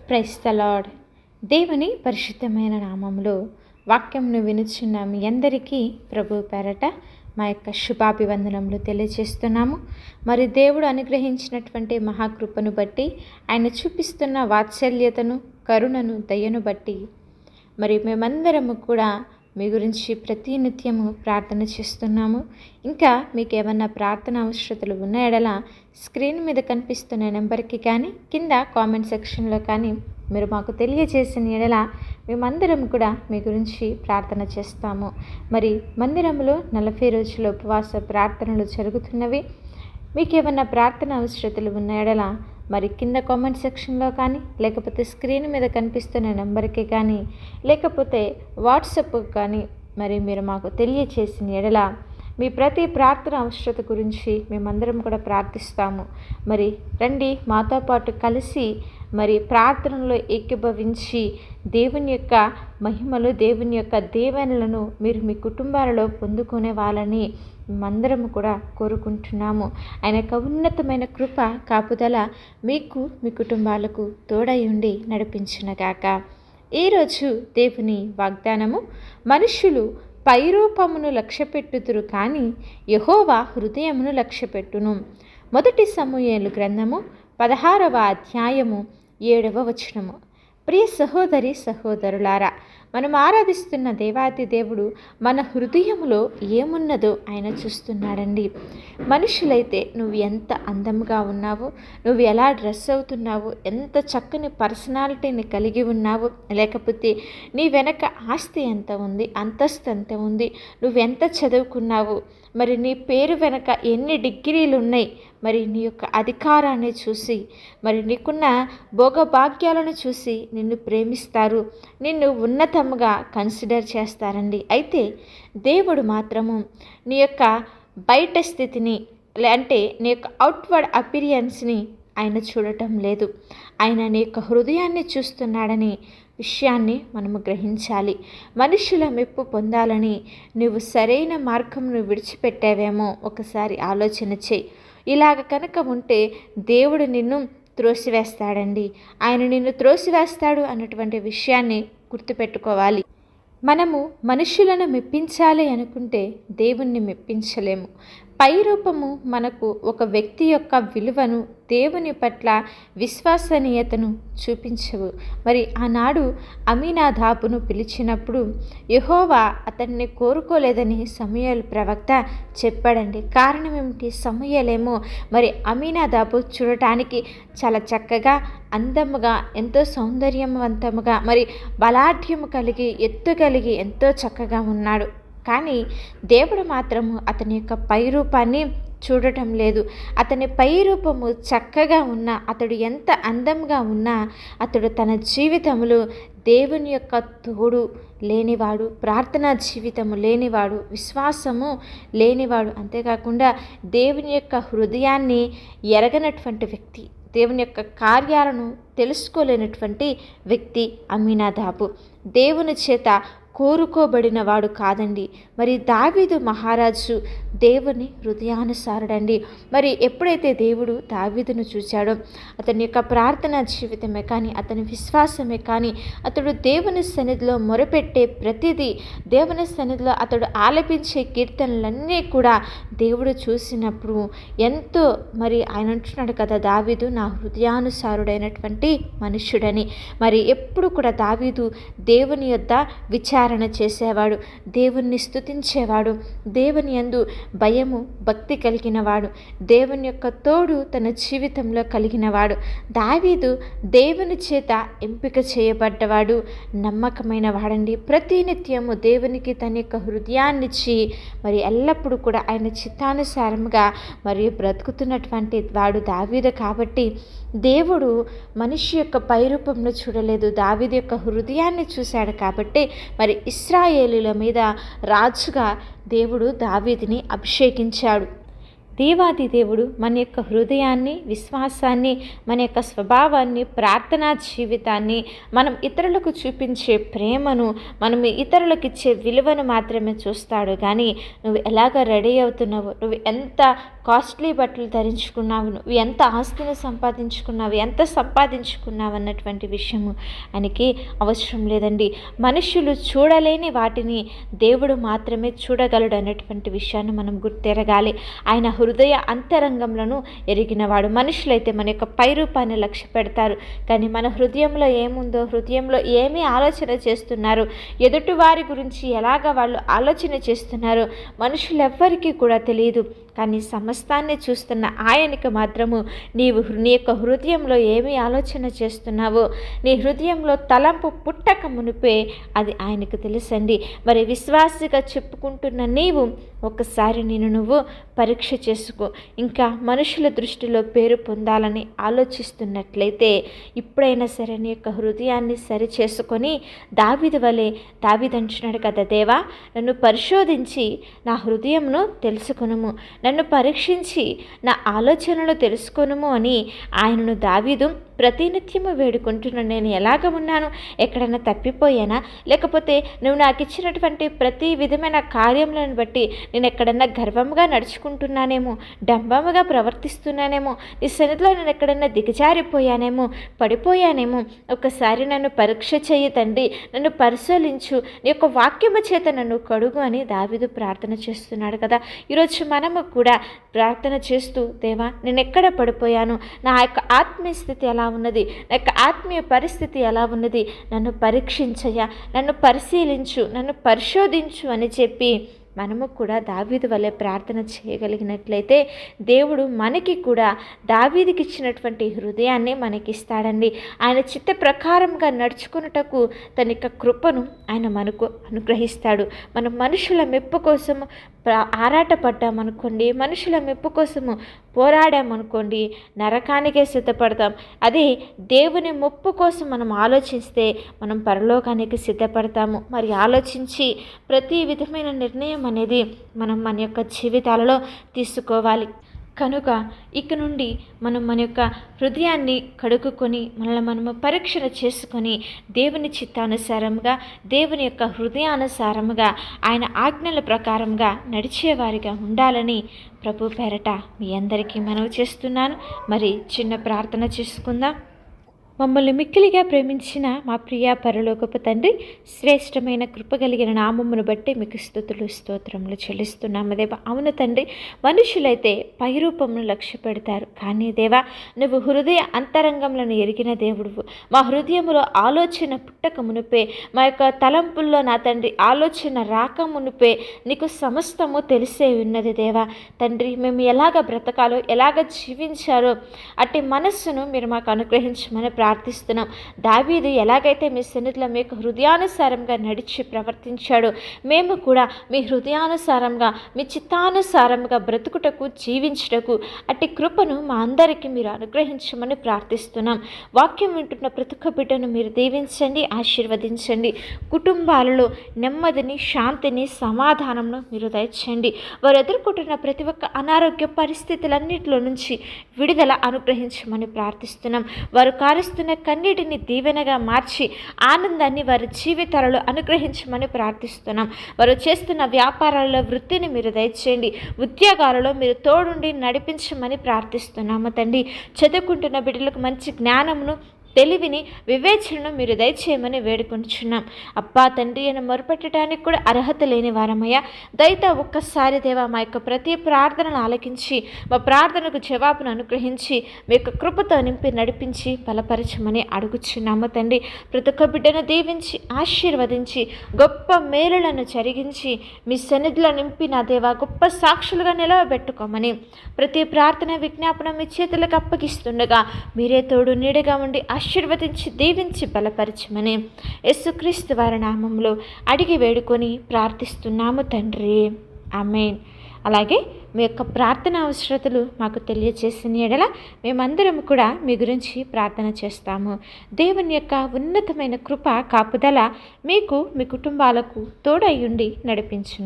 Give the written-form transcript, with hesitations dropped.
Praise the lord. దేవుని పరిశుద్ధమైన నామములో వాక్యంను వినుచున్న మీ అందరికీ ప్రభు పేరట మా యొక్క శుభాభివందనములు తెలియజేస్తున్నాము. మరి దేవుడు అనుగ్రహించినటువంటి మహాకృపను బట్టి, ఆయన చూపిస్తున్న వాత్సల్యతను, కరుణను, దయను బట్టి మరి మేమందరము కూడా మీ గురించి ప్రతినిత్యము ప్రార్థన చేస్తున్నాము. ఇంకా మీకు ఏమన్నా ప్రార్థన అవసరతలు ఉన్న ఎడల స్క్రీన్ మీద కనిపిస్తున్న నెంబర్కి కానీ, కింద కామెంట్ సెక్షన్లో కానీ మీరు మాకు తెలియజేసిన ఎడల మేమందరం కూడా మీ గురించి ప్రార్థన చేస్తాము. మరి మందిరంలో 40 రోజుల ఉపవాస ప్రార్థనలు జరుగుతున్నవి. మీకు ఏమన్నా ప్రార్థన అవసరతలు ఉన్న ఎడల మరి కింద కామెంట్ సెక్షన్లో కానీ, లేకపోతే స్క్రీన్ మీద కనిపిస్తున్న నెంబర్కి కానీ, లేకపోతే వాట్సాప్ కానీ మరి మీరు మాకు తెలియచేసిన ఎడల మీ ప్రతి ప్రార్థన అవసరత గురించి మేమందరం కూడా ప్రార్థిస్తాము. మరి రండి, మాతో పాటు కలిసి మరి ప్రార్థనలో ఏకీభవించి దేవుని యొక్క మహిమలు, దేవుని యొక్క దీవెనలను మీరు మీ కుటుంబాలలో పొందుకునే వాళ్ళని మేమందరము కూడా కోరుకుంటున్నాము. ఆయన యొక్క ఉన్నతమైన కృప, కాపుదల మీకు, మీ కుటుంబాలకు తోడై ఉండి నడిపించునగాక. ఈరోజు దేవుని వాగ్దానము, మనుష్యులు పైరూపమును లక్ష్యపెట్టుదురు కానీ యెహోవా హృదయమును లక్ష్యపెట్టును. 1 సమూయేలు గ్రంథము 16వ అధ్యాయము 7వ వచనము. ప్రియ సహోదరి సహోదరులారా, మనం ఆరాధిస్తున్న దేవాది దేవుడు మన హృదయములో ఏమున్నదో ఆయన చూస్తున్నాడండి. మనుషులైతే నువ్వు ఎంత అందంగా ఉన్నావు, నువ్వు ఎలా డ్రెస్ అవుతున్నావు, ఎంత చక్కని పర్సనాలిటీని కలిగి ఉన్నావు, లేకపోతే నీ వెనక ఆస్తి ఎంత ఉంది, అంతస్తు ఎంత ఉంది, నువ్వెంత చదువుకున్నావు, మరి నీ పేరు వెనక ఎన్ని డిగ్రీలు ఉన్నాయి, మరి నీ యొక్క అధికారాన్ని చూసి, మరి నీకున్న భోగభాగ్యాలను చూసి నిన్ను ప్రేమిస్తారు, నిన్ను ఉన్నతంగా కన్సిడర్ చేస్తారండి. అయితే దేవుడు మాత్రము నీ యొక్క బయట స్థితిని, అంటే నీ యొక్క అవుట్వర్డ్ అపీరియన్స్ని ఆయన చూడటం లేదు. ఆయన నీ యొక్క హృదయాన్ని చూస్తున్నాడని విషయాన్ని మనము గ్రహించాలి. మనుషుల మెప్పు పొందాలని నువ్వు సరైన మార్గంను విడిచిపెట్టావేమో ఒకసారి ఆలోచన చేయి. ఇలాగ కనుక ఉంటే దేవుడు నిన్ను త్రోసివేస్తాడండి. ఆయన నిన్ను త్రోసివేస్తాడు అన్నటువంటి విషయాన్ని గుర్తుపెట్టుకోవాలి. మనము మనుషులను మెప్పించాలి అనుకుంటే దేవుణ్ణి మెప్పించలేము. పై రూపము మనకు ఒక వ్యక్తి యొక్క విలువను, దేవుని పట్ల విశ్వసనీయతను చూపించవు. మరి ఆనాడు అమీనాదాబును పిలిచినప్పుడు యెహోవా అతన్ని కోరుకోలేదని సమూయేలు ప్రవక్త చెప్పాడండి. కారణం ఏమిటి? సమూయేలేమో మరి అమీనాదాబు చూడటానికి చాలా చక్కగా, అందముగా, ఎంతో సౌందర్యవంతముగా, మరి బలాఢ్యము కలిగి, ఎత్తు కలిగి ఎంతో చక్కగా ఉన్నాడు. కానీ దేవుడు మాత్రము అతని యొక్క పై రూపాన్ని చూడటం లేదు. అతని పై రూపము చక్కగా ఉన్నా, అతడు ఎంత అందంగా ఉన్నా, అతడు తన జీవితంలో దేవుని యొక్క తోడు లేనివాడు, ప్రార్థనా జీవితము లేనివాడు, విశ్వాసము లేనివాడు, అంతేకాకుండా దేవుని యొక్క హృదయాన్ని ఎరగనటువంటి వ్యక్తి, దేవుని యొక్క కార్యాలను తెలుసుకోలేనటువంటి వ్యక్తి అమీనాదాబు. దేవుని చేత కోరుకోబడిన వాడు కాదండి. మరి దావీదు మహారాజు దేవుని హృదయానుసారుడండి. మరి ఎప్పుడైతే దేవుడు దావీదును చూశాడో, అతని యొక్క ప్రార్థనా జీవితమే కానీ, అతని విశ్వాసమే కానీ, అతడు దేవుని సన్నిధిలో మొరపెట్టే ప్రతిదీ, దేవుని సన్నిధిలో అతడు ఆలపించే కీర్తనలన్నీ కూడా దేవుడు చూసినప్పుడు ఎంతో, మరి ఆయన అంటున్నాడు కదా, దావీదు నా హృదయానుసారుడైనటువంటి మనుష్యుడని. మరి ఎప్పుడు కూడా దావీదు దేవుని యొద్ద విచారణ చేసేవాడు, దేవుణ్ణి స్తుతించేవాడు, దేవుని యందు భయము, భక్తి కలిగినవాడు, దేవుని యొక్క తోడు తన జీవితంలో కలిగినవాడు. దావీదు దేవుని చేత ఎంపిక చేయబడ్డవాడు, నమ్మకమైన వాడండి. ప్రతినిత్యము దేవునికి తన యొక్క హృదయాన్నిచ్చి మరి ఎల్లప్పుడూ కూడా ఆయన చిత్తానుసారముగా మరి బ్రతుకుతున్నటువంటి వాడు దావీదు. కాబట్టి దేవుడు మనిషి యొక్క పైరూపంలో చూడలేదు, దావీదు యొక్క హృదయాన్ని చూశాడు. కాబట్టి మరి ఇశ్రాయేలీయుల మీద రాజుగా దేవుడు దావీదుని అభిషేకించాడు. దేవాది దేవుడు మన యొక్క హృదయాన్ని, విశ్వాసాన్ని, మన యొక్క స్వభావాన్ని, ప్రార్థనా జీవితాన్ని, మనం ఇతరులకు చూపించే ప్రేమను, మనం ఇతరులకు ఇచ్చే విలువను మాత్రమే చూస్తాడు. కానీ నువ్వు ఎలాగ రెడీ అవుతున్నావు, నువ్వు ఎంత కాస్ట్లీ బట్టలు ధరించుకున్నావు, నువ్వు ఎంత ఆస్తిని సంపాదించుకున్నావు, ఎంత సంపాదించుకున్నావు అన్నటువంటి విషయము ఆయనకి అవసరం లేదండి. మనుషులు చూడలేని వాటిని దేవుడు మాత్రమే చూడగలడు అన్నటువంటి విషయాన్ని మనం గుర్తెరగాలి. ఆయన హృదయ అంతరంగంలోను ఎరిగినవాడు. మనుషులైతే మన యొక్క పై రూపాన్ని లక్ష్య పెడతారు, కానీ మన హృదయంలో ఏముందో, హృదయంలో ఏమీ ఆలోచన చేస్తున్నారు, ఎదుటి వారి గురించి ఎలాగ వాళ్ళు ఆలోచన చేస్తున్నారు మనుషులెవ్వరికీ కూడా తెలియదు. కానీ సమస్తాన్ని చూస్తున్న ఆయనకి మాత్రము నీవు నీ యొక్క హృదయంలో ఏమి ఆలోచన చేస్తున్నావో, నీ హృదయంలో తలంపు పుట్టక మునిపే అది ఆయనకు తెలుసండి. మరి విశ్వాసిగా చెప్పుకుంటున్న నీవు ఒకసారి నువ్వు పరీక్ష చేసుకో. ఇంకా మనుషుల దృష్టిలో పేరు పొందాలని ఆలోచిస్తున్నట్లయితే ఇప్పుడైనా సరే నీ యొక్క హృదయాన్ని సరి చేసుకొని దావీదు వలె, దావీదు అంటున్నాడు కదా, దేవా నన్ను పరిశోధించి నా హృదయంను తెలుసుకొనుము, నన్ను పరీక్షించి నా ఆలోచనలు తెలుసుకొనుము అని ఆయనను దావీదు ప్రతినిత్యము వేడుకుంటున్నాను. నేను ఎలాగ ఉన్నాను, ఎక్కడైనా తప్పిపోయానా, లేకపోతే నువ్వు నాకు ఇచ్చినటువంటి ప్రతి విధమైన కార్యములను బట్టి నేను ఎక్కడన్నా గర్వంగా నడుచుకుంటున్నానేమో, డంబముగా ప్రవర్తిస్తున్నానేమో, నీ సన్నిధిలో నేను ఎక్కడన్నా దిగజారిపోయానేమో, పడిపోయానేమో, ఒకసారి నన్ను పరీక్ష చేయి తండ్రి, నన్ను పరిశీలించు, నీ యొక్క వాక్యము చేత నన్ను కడుగు అని దావీదు ప్రార్థన చేస్తున్నాడు కదా. ఈరోజు మనము కూడా ప్రార్థన చేస్తూ, దేవా నేను ఎక్కడ పడిపోయాను, నా యొక్క ఆత్మీయ స్థితి ఎలా ఉన్నది, నా యొక్క ఆత్మీయ పరిస్థితి ఎలా ఉన్నది, నన్ను పరీక్షించయ్యా, నన్ను పరిశీలించు, నన్ను పరిశోధించు అని చెప్పి మనము కూడా దావీదు వలె ప్రార్థన చేయగలిగినట్లయితే దేవుడు మనకి కూడా దావీదుకి ఇచ్చినటువంటి హృదయాన్ని మనకిస్తాడండి. ఆయన చిత్త ప్రకారంగా నడుచుకున్నటకు తన యొక్క కృపను ఆయన మనకు అనుగ్రహిస్తాడు. మనం మనుషుల మెప్పు కోసము ఆరాటపడ్డామనుకోండి, మనుషుల మెప్పు కోసము పోరాడామనుకోండి, నరకానికే సిద్ధపడతాం. అదే దేవుని మెప్పు కోసం మనం ఆలోచిస్తే మనం పరలోకానికి సిద్ధపడతాము. మరి ఆలోచించి ప్రతి విధమైన నిర్ణయం అనేది మనం మన యొక్క జీవితాలలో తీసుకోవాలి. కనుక ఇక నుండి మనం మన యొక్క హృదయాన్ని కడుక్కొని మనల్ని మనము పరీక్షణ చేసుకొని దేవుని చిత్తానుసారంగా, దేవుని యొక్క హృదయానుసారముగా, ఆయన ఆజ్ఞల ప్రకారంగా నడిచేవారిగా ఉండాలని ప్రభు పేరట మీ అందరికీ మనవి చేస్తున్నాను. మరి చిన్న ప్రార్థన చేసుకుందాం. మమ్మల్ని మిక్కిలిగా ప్రేమించిన మా ప్రియ పరలోకపు తండ్రి, శ్రేష్టమైన కృపగలిగిన నామమును బట్టి మీకు స్తుతులు స్తోత్రములు చెల్లిస్తున్నాము దేవా. అవును తండ్రి, మనుషులైతే పై రూపమును లక్ష్య పెడతారు, కానీ దేవా నువ్వు హృదయ అంతరంగంలను ఎరిగిన దేవుడువు. మా హృదయములో ఆలోచన పుట్టక మునిపే, మా యొక్క తలంపుల్లో నా తండ్రి ఆలోచన రాక మునిపే నీకు సమస్తము తెలిసే ఉన్నది దేవా. తండ్రి మేము ఎలాగ బ్రతకాలో, ఎలాగ జీవించాలో అట్టి మనస్సును మీరు మాకు అనుగ్రహించమని ప్రార్థిస్తున్నాం. దావీదు ఎలాగైతే మీ సన్నిధిలో మీకు హృదయానుసారంగా నడిచి ప్రవర్తించాడో, మేము కూడా మీ హృదయానుసారంగా, మీ చిత్తానుసారంగా బ్రతుకుటకు, జీవించుటకు అట్టి కృపను మా అందరికీ మీరు అనుగ్రహించమని ప్రార్థిస్తున్నాం. వాక్యం వింటున్న ప్రతి ఒక్క బిడ్డను మీరు దీవించండి, ఆశీర్వదించండి. కుటుంబాలలో నెమ్మదిని, శాంతిని, సమాధానంను మీరు దయచేయండి. వారు ఎదుర్కొంటున్న ప్రతి ఒక్క అనారోగ్య పరిస్థితులన్నింటిలో నుంచి విడుదల అనుగ్రహించమని ప్రార్థిస్తున్నాం. వారు కారుస్తున్న కన్నీటిని దీవెనగా మార్చి ఆనందాన్ని వారి జీవితాలలో అనుగ్రహించమని ప్రార్థిస్తున్నాం. వారు చేస్తున్న వ్యాపారాలలో వృత్తిని మీరు దయచేయండి. ఉద్యోగాలలో మీరు తోడుండి నడిపించమని ప్రార్థిస్తున్నాము తండ్రి. చదువుకుంటున్న బిడ్డలకు మంచి జ్ఞానమును, తెలివిని, వివేచనను మీరు దయచేయమని వేడుకొంటున్నాం. అబ్బా తండ్రి అని మొరపెట్టడానికి కూడా అర్హత లేని వారమయ్యా, దయతో ఒక్కసారి దేవా మా యొక్క ప్రతి ప్రార్థనను ఆలకించి, మా ప్రార్థనకు జవాబును అనుగ్రహించి, మీ యొక్క కృపతో నింపి నడిపించి బలపరచమని అడుగుచున్నాము తండ్రి. ప్రతి ఒక్క బిడ్డను దీవించి ఆశీర్వదించి గొప్ప మేలులను జరిగించి మీ సన్నిధిలో నింపి నా దేవా గొప్ప సాక్షులుగా నిలవబెట్టుకోమని ప్రతి ప్రార్థన విజ్ఞాపన మీ చేతులకు అప్పగిస్తుండగా మీరే తోడు నీడగా ఉండి ఆశీర్వదించి దీవించి బలపరచమని యేసుక్రీస్తు వారి నామంలో అడిగి వేడుకొని ప్రార్థిస్తున్నాము తండ్రి. ఆమేన్. అలాగే మీ యొక్క ప్రార్థన అవసరతలు మాకు తెలియజేసిన యెడల మేమందరం కూడా మీ గురించి ప్రార్థన చేస్తాము. దేవుని యొక్క ఉన్నతమైన కృప, కాపుదల మీకు, మీ కుటుంబాలకు తోడయ్యుండి నడిపించును.